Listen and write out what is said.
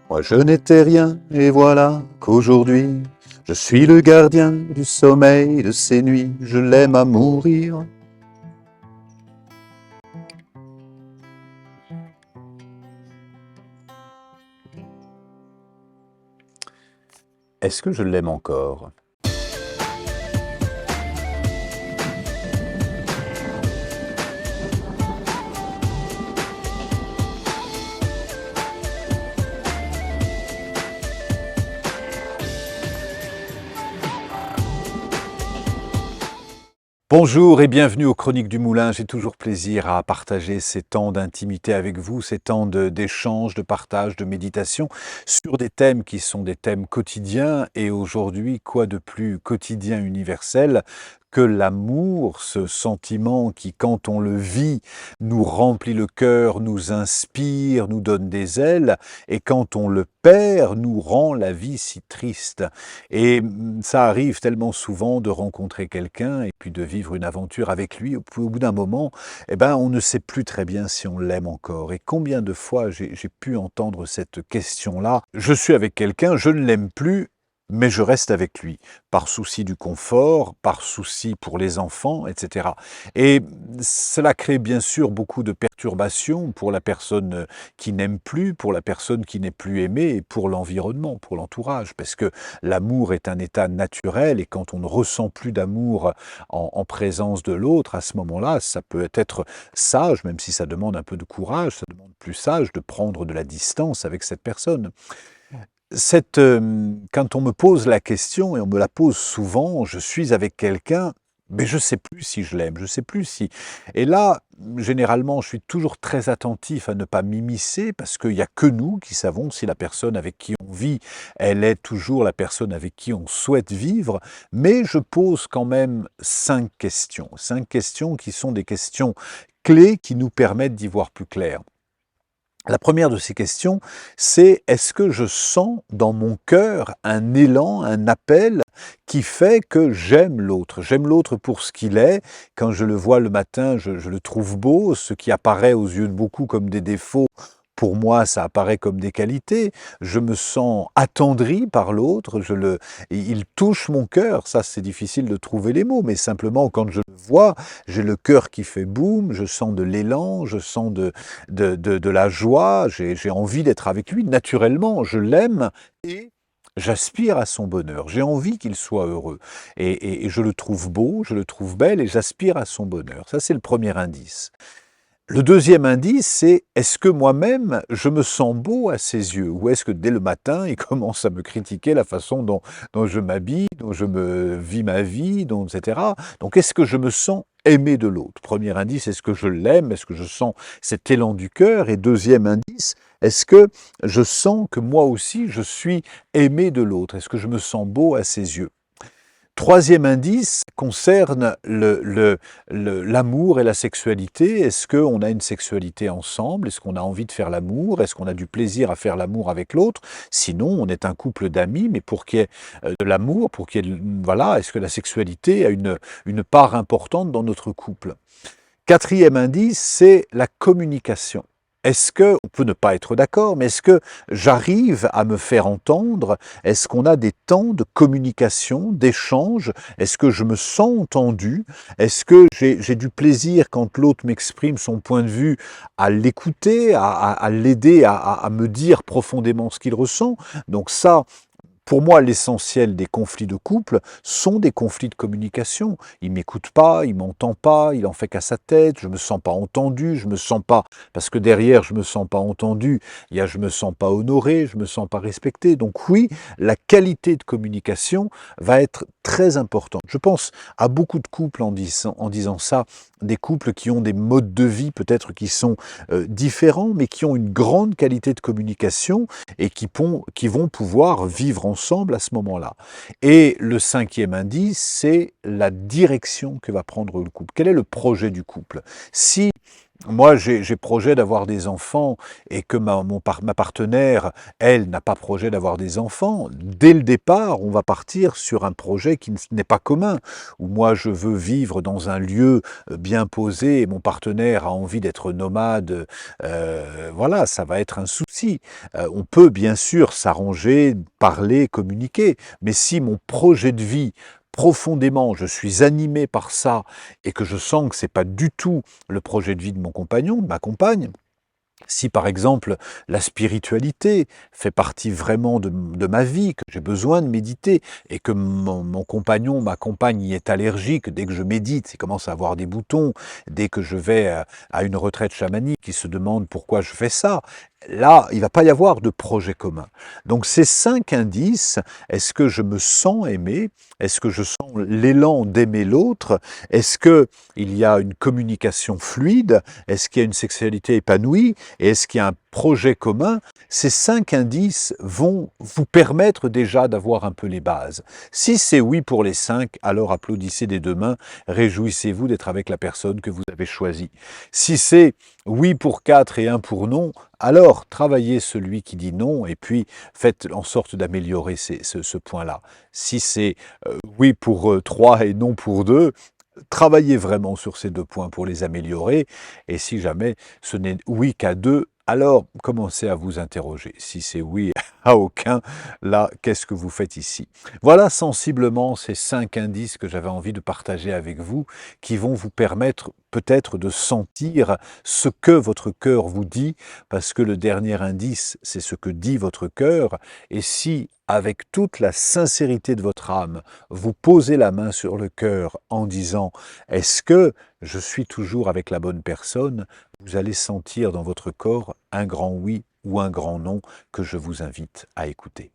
Moi je n'étais rien, et voilà qu'aujourd'hui, je suis le gardien du sommeil de ces nuits, je l'aime à mourir. Est-ce que je l'aime encore ? Bonjour et bienvenue aux Chroniques du Moulin. J'ai toujours plaisir à partager ces temps d'intimité avec vous, ces temps d'échange, de partage, de méditation sur des thèmes qui sont des thèmes quotidiens. Et aujourd'hui, quoi de plus quotidien universel que l'amour, ce sentiment qui, quand on le vit, nous remplit le cœur, nous inspire, nous donne des ailes, et quand on le perd, nous rend la vie si triste. Et ça arrive tellement souvent de rencontrer quelqu'un et puis de vivre une aventure avec lui. Au bout d'un moment, eh ben, on ne sait plus très bien si on l'aime encore. Et combien de fois j'ai pu entendre cette question-là. Je suis avec quelqu'un, je ne l'aime plus, mais je reste avec lui, par souci du confort, par souci pour les enfants, etc. Et cela crée bien sûr beaucoup de perturbations pour la personne qui n'aime plus, pour la personne qui n'est plus aimée, et pour l'environnement, pour l'entourage, parce que l'amour est un état naturel, et quand on ne ressent plus d'amour en présence de l'autre, à ce moment-là, ça peut être sage, même si ça demande un peu de courage, ça demande plus sage de prendre de la distance avec cette personne. Quand on me pose la question, et on me la pose souvent, je suis avec quelqu'un, mais je ne sais plus si je l'aime, je ne sais plus si... Et là, généralement, je suis toujours très attentif à ne pas m'immiscer, parce qu'il n'y a que nous qui savons si la personne avec qui on vit, elle est toujours la personne avec qui on souhaite vivre, mais je pose quand même 5 questions qui sont des questions clés qui nous permettent d'y voir plus clair. La première de ces questions, c'est est-ce que je sens dans mon cœur un élan, un appel qui fait que j'aime l'autre. J'aime l'autre pour ce qu'il est. Quand je le vois le matin, je le trouve beau. Ce qui apparaît aux yeux de beaucoup comme des défauts, pour moi, ça apparaît comme des qualités. Je me sens attendri par l'autre. Il touche mon cœur. Ça, c'est difficile de trouver les mots, mais simplement quand je le vois, j'ai le cœur qui fait boum, je sens de l'élan, je sens de la joie, j'ai envie d'être avec lui. Naturellement, je l'aime et j'aspire à son bonheur. J'ai envie qu'il soit heureux. Et je le trouve beau, je le trouve belle et j'aspire à son bonheur. Ça, c'est le premier indice. Le deuxième indice, c'est est-ce que moi-même, je me sens beau à ses yeux? Ou est-ce que dès le matin, il commence à me critiquer la façon dont je m'habille, dont je me vis ma vie, etc. Donc, est-ce que je me sens aimé de l'autre? Premier indice, est-ce que je l'aime? Est-ce que je sens cet élan du cœur? Et deuxième indice, est-ce que je sens que moi aussi, je suis aimé de l'autre? Est-ce que je me sens beau à ses yeux? Troisième indice concerne l'amour et la sexualité. Est-ce qu'on a une sexualité ensemble? Est-ce qu'on a envie de faire l'amour? Est-ce qu'on a du plaisir à faire l'amour avec l'autre? Sinon, on est un couple d'amis, mais pour qu'il y ait de l'amour, pour qu'il y ait voilà, est-ce que la sexualité a une part importante dans notre couple? Quatrième indice, c'est la communication. Est-ce que, on peut ne pas être d'accord, mais est-ce que j'arrive à me faire entendre? Est-ce qu'on a des temps de communication, d'échange? Est-ce que je me sens entendu? Est-ce que j'ai du plaisir quand l'autre m'exprime son point de vue à l'écouter, à l'aider à me dire profondément ce qu'il ressent? Donc ça, pour moi, l'essentiel des conflits de couple sont des conflits de communication. Il m'écoute pas, il m'entend pas, il en fait qu'à sa tête, je me sens pas entendu, je me sens pas, parce que derrière je me sens pas entendu, il y a je me sens pas honoré, je me sens pas respecté. Donc oui, la qualité de communication va être très importante. Je pense à beaucoup de couples en disant ça, des couples qui ont des modes de vie peut-être qui sont différents, mais qui ont une grande qualité de communication et qui vont pouvoir vivre ensemble à ce moment-là. Et le cinquième indice, c'est la direction que va prendre le couple. Quel est le projet du couple? Si Moi, j'ai projet d'avoir des enfants et que ma partenaire, elle, n'a pas projet d'avoir des enfants. Dès le départ, on va partir sur un projet qui n'est pas commun, où moi, je veux vivre dans un lieu bien posé et mon partenaire a envie d'être nomade. Voilà, ça va être un souci. On peut bien sûr s'arranger, parler, communiquer, mais si mon projet de vie profondément, je suis animé par ça et que je sens que c'est pas du tout le projet de vie de mon compagnon, de ma compagne, si par exemple la spiritualité fait partie vraiment de ma vie, que j'ai besoin de méditer et que mon compagnon, ma compagne y est allergique, dès que je médite, il commence à avoir des boutons, dès que je vais à une retraite chamanique, il se demande pourquoi je fais ça, là, il ne va pas y avoir de projet commun. Donc ces 5 indices, est-ce que je me sens aimé? Est-ce que je sens l'élan d'aimer l'autre? Est-ce qu'il y a une communication fluide? Est-ce qu'il y a une sexualité épanouie? Et est-ce qu'il y a un projet commun? Ces 5 indices vont vous permettre déjà d'avoir un peu les bases. Si c'est oui pour les 5, alors applaudissez des 2 mains, réjouissez-vous d'être avec la personne que vous avez choisie. Si c'est oui pour 4 et 1 pour non, alors travaillez celui qui dit non et puis faites en sorte d'améliorer ce point-là. Si c'est oui pour 3 et non pour 2, travaillez vraiment sur ces 2 points pour les améliorer. Et si jamais ce n'est oui qu'à 2, alors commencez à vous interroger. Si c'est oui à aucun, là, qu'est-ce que vous faites ici? Voilà sensiblement ces 5 indices que j'avais envie de partager avec vous, qui vont vous permettre peut-être de sentir ce que votre cœur vous dit, parce que le dernier indice, c'est ce que dit votre cœur. Et si, avec toute la sincérité de votre âme, vous posez la main sur le cœur en disant « Est-ce que je suis toujours avec la bonne personne ?» vous allez sentir dans votre corps un grand oui ou un grand non que je vous invite à écouter.